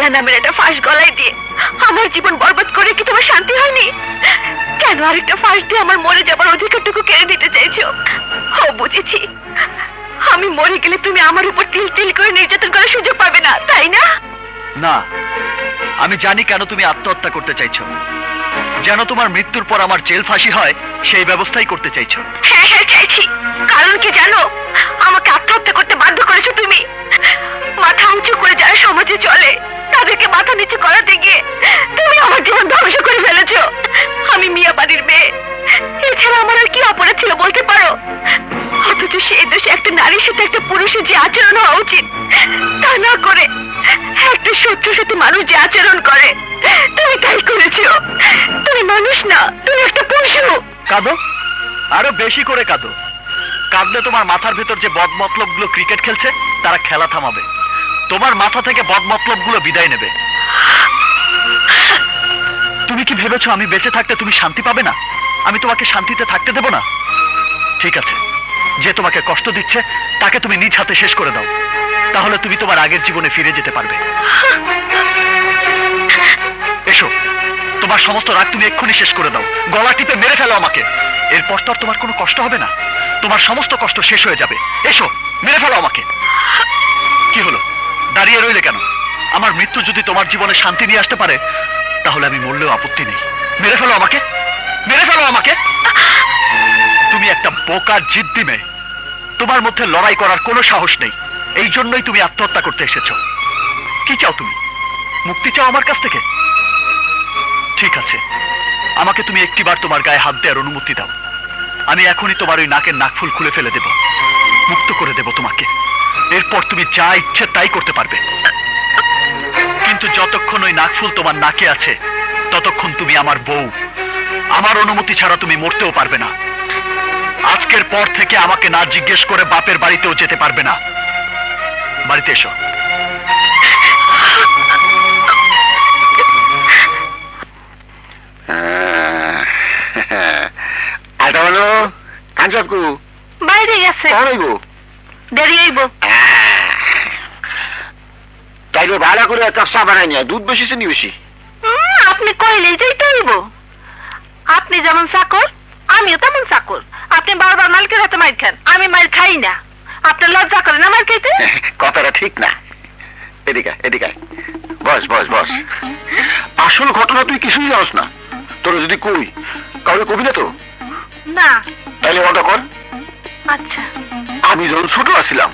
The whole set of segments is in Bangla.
মালা নামের একটা ফাঁস গলায় দিয়ে আমার জীবন বরবাদ করে কি তোমার শান্তি হয়নি? কেন আরেকটা ফাঁস দিয়ে আমার মরে যাবার অধিকারটুকু কেড়ে দিতে চাইছো? ও বুঝেছি, আমি মরে গেলে তুমি আমার উপর তিল তিল করে নির্যাতন করার সুযোগ পাবে না, তাই না? না, আমি জানি কেন তুমি আত্মহত্যা করতে চাইছো। যেন তোমার মৃত্যুর পর আমার জেল ফাঁসি হয় সেই ব্যবস্থাই করতে চাইছো। হ্যাঁ হ্যাঁ চাইছি। কারণ কি জানো? আমাকে আত্মহত্যা করতে বাধ্য করেছো তুমি। মাথা উঁচু করে যারা সমাজে চলে তাদেরকে মাথা নিচু করাতে গিয়ে তুমি আমার জীবন ধ্বংস করে ফেলেছো। আমি মিয়া বাড়ির মেয়ে, এছাড়া আমার আর কি অপরাধ ছিল বলতে পারো? অথচ সেই দেশে একটা নারীর সাথে একটা পুরুষের যে আচরণ হওয়া উচিত তা না করে একটা শত্রুর সাথে মানুষ যে আচরণ করে তুমি তাই করেছো। তুমি মানুষ না, তুমি একটা পশু। কাঁদো, আরো বেশি করে কাঁদো। কাঁদলে তোমার মাথার ভেতর যে বদমতলব গুলো ক্রিকেট খেলছে তারা খেলা থামাবে, তোমার মাথা থেকে বদমতলব গুলো বিদায় নেবে। তুমি কি ভেবেছো আমি বেঁচে থাকতে তুমি শান্তি পাবে না? আমি তোমাকে শান্তিতে থাকতে দেব না? ঠিক আছে, যে তোমাকে কষ্ট দিচ্ছে তাকে তুমি নিজ হাতে শেষ করে দাও, তাহলে তুমি তোমার আগের জীবনে ফিরে যেতে পারবে। এসো, তোমার সমস্ত রাগ তুমি এক্ষুনি শেষ করে দাও, গলা টিপে মেরে ফেলো আমাকে। এরপর তো আর তোমার কোনো কষ্ট হবে না, তোমার সমস্ত কষ্ট শেষ হয়ে যাবে। এসো, মেরে ফেলো আমাকে। কি হলো, দাঁড়িয়ে রইলে কেন? আমার মৃত্যু যদি তোমার জীবনে শান্তি নিয়ে আসতে পারে তাহলে আমি মরলেও আপত্তি নেই। মেরে ফেলো আমাকে, মেরে ফেলো আমাকে। তুমি একটা বোকা জিদ্দি মেয়ে, তোমার মধ্যে লড়াই করার কোনো সাহস নেই, এই জন্যই তুমি আত্মহত্যা করতে এসেছো। কি চাও তুমি? মুক্তি চাও আমার কাছ থেকে? ঠিক আছে, আমাকে তুমি একটিবার তোমার গায়ে হাত দেওয়ার অনুমতি দাও। আমি এখনই তোমার ওই নাকের নাকফুল খুলে ফেলে দেব, মুক্ত করে দেব তোমাকে। এরপর তুমি যা ইচ্ছে তাই করতে পারবে, কিন্তু যতক্ষণ ওই নাকফুল তোমার নাকে আছে ততক্ষণ তুমি আমার বউ। আমার অনুমতি ছাড়া তুমি মরতেও পারবে না। আজকের পর থেকে আমাকে না জিজ্ঞেস করে বাপের বাড়িতেও যেতে পারবে না। বাড়িতে এসো। বাইরে গেছে, দেরি হইব। তাইলে ভাড়া করে একটা চা বানাই নিয়ে দুধ বেশি চিনি বেশি। আপনি কইলেই যাইতে হইব। আপনি যেমন চাকর আমিও তেমন চাকর। আপনি বারবার মালিকের হাতে মাইর খান, আমি মাইর খাই না। আপনার লজ্জা করে না মাইর খাইতে? কথাটা ঠিক না। এদিকে এদিকে বস বস বস। আসল ঘটনা তুই কিছুই জানোস না। তোর যদি কই কাউকে কবি না তো? না। তাইলে ওটা কর। আচ্ছা। আমি যখন ছোট আছিলাম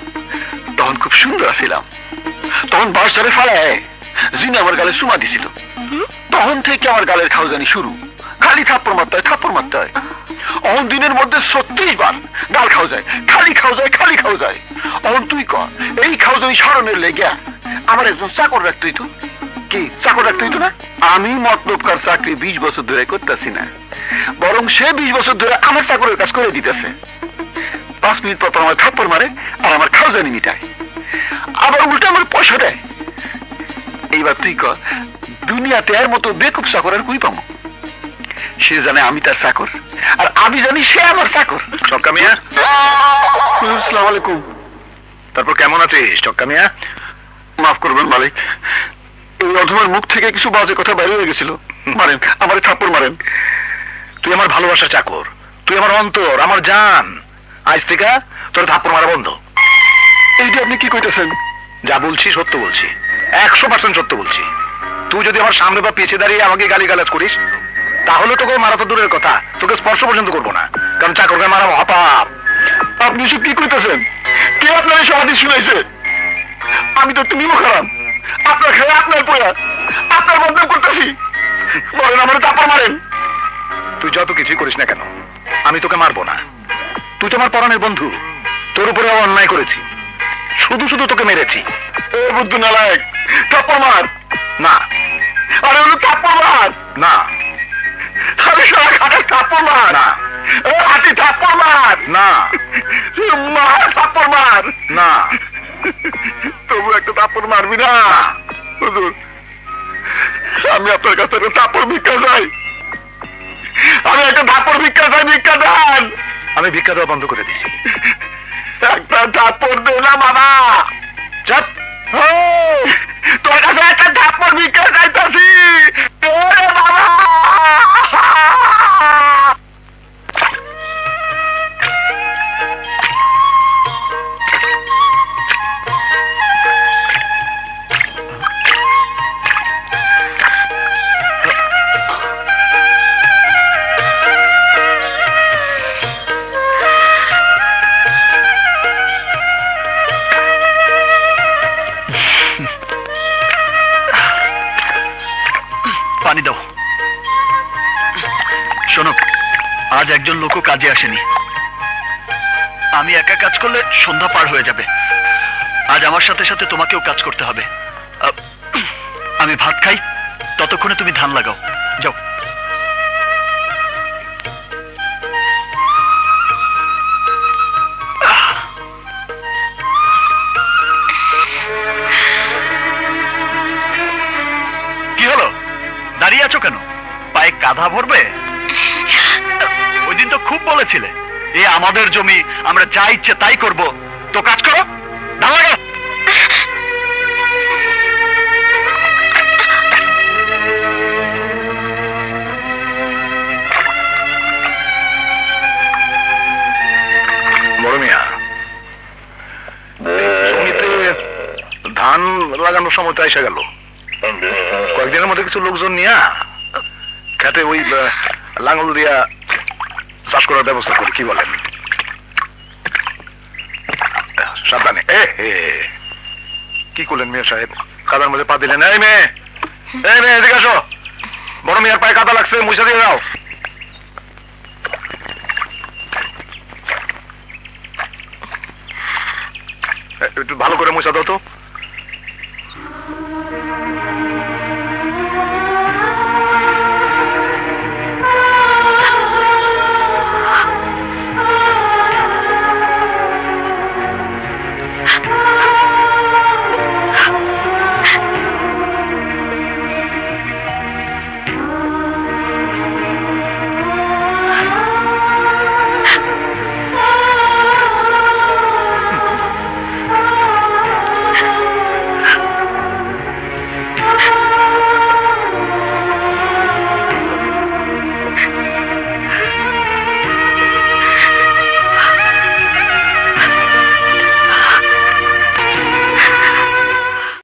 তখন খুব সুন্দর আছিলাম। তখন বাসারে ফালায় জিনে আমার গালে চুমা দিছিল। তখন থেকে আমার গালের খাওয়াজানি শুরু। খালি থাপ্পড় মারতে হয়, থাপ্পড় মারতে হয়। অহন দিনের মধ্যে 36 বার গাল খাও যায়, খালি খাও যায়, খালি খাও যায়। অহন তুই কর এই খাওয়াজানি সারণের লেগে আমার একজন চাকর রাখতে হইতো। কি চাকর রাখতে হইতো না? আমি মতলবকার চাকরি 20 বছর ধরে করতেছি না, বরং সে 20 বছর ধরে আমার চাকরের কাজ করে দিতেছে। 5 মিনিট পর আমার থাপ্পড় মারে আর আমার খাওয়াজানি মিটায়, আবার উল্টা আমার পয়সা দেয়। এইবার তুই কর দুনিয়াতে এর মতো বেকুব চাকর আর কুই পাবো? সে জানে আমি তার চাকর আর আমি জানি সে আমার চাকর। চক্কা মিয়া, আসসালামু আলাইকুম। তারপর কেমন আছিস চক্কা মিয়া? মাফ করবেন মালিক, এই অধমার মুখ থেকে কিছু বাজে কথা বাইরে হয়ে গেছিল। মারেন, আমার থাপ্পড় মারেন। তুই আমার ভালোবাসার চাকর, তুই আমার অন্তর, আমার জান। আজ থেকে তোর থাপ্পড় মারা বন্ধ। এইটা আপনি কি কইতেছেন? যা বলছি সত্য বলছি, 100% সত্য বলছি। তুই যদি আমার সামনে বা পিছিয়ে দাঁড়িয়ে আমাকে গালিগালাজ করিস তাহলে তোকে মারা তো দূরের কথা, তোকে স্পর্শ পর্যন্ত করবো না, কারণ চাকরকে মারা অপাপ। আপনি সব কি কইতেছেন? কে আপনার এসব হাদিস শুনাইছে? আমি তো তুমি খারাপ, আপনার খেয়ে আপনার পোয়া, আপনার বদনাম করতেছি। বলেন আমার থাপ্পড় মারেন। তুই যত কিছুই করিস না কেন আমি তোকে মারবো না। তুই তোমার পরাণের বন্ধু, তোর উপরে অন্যায় করেছি, শুধু শুধু তোকে মেরেছি। এ বুদ্ধু নালায়ক, থাপ্পড় মার। না। আরে ওগুলো থাপ্পড় মার না। আরে সারা খাটের থাপ্পড় মার। না। এ হাতি থাপ্পড় মার। না। মার থাপ্পড় মার। না। তবু একটা থাপ্পড় মারবি না? হুজুর আমি আপনার কাছে একটা থাপ্পড় ভিক্ষা চাই। আমি একটা থাপ্পড় ভিক্ষা চাই, ভিক্ষা দেন। আমি ভিক্ষা দেওয়া বন্ধ করে দিছি। একটা থাপ্পড় দে না বাবা। চাপ। তোর কাছে একটা থাপ্পড় ভিক্ষা চাইতাছি। ওরে বাবা! পানি দাও। শোনো, আজ একজন লোকও কাজে আসেনি। আমি একা কাজ করলে সন্ধ্যা পার হয়ে যাবে। আজ আমার সাথে সাথে তোমাকেও কাজ করতে হবে। আমি ভাত খাই, ততক্ষণে তুমি ধান লাগাও। যাও। কি হলো, দাঁড়িয়ে আছো কেন? পায়ে কাঁধা ভরবে? ওই দিন তো খুব বলেছিলে এ আমাদের জমি, আমরা যা ইচ্ছে তাই করব। তো কাজ করো, ধান লাগাও। বড় মিয়া, জমিতে ধান লাগানোর সময় তো এসে গেল। কয়েকদিনের মধ্যে কিছু লোকজন নিয়ে খেতে ওই লাঙ্গল দিয়া চাষ করার ব্যবস্থা করি, কি বলেন? সাবধানে। কি করলেন মেয়ে সাহেব? কাদার মধ্যে পা দিলেন। এই মেয়ে, এদিকে আসো। বড় মেয়ের পায়ে কাদা লাগছে, মুছা দিয়ে যাও। একটু ভালো করে মুছা দাও তো।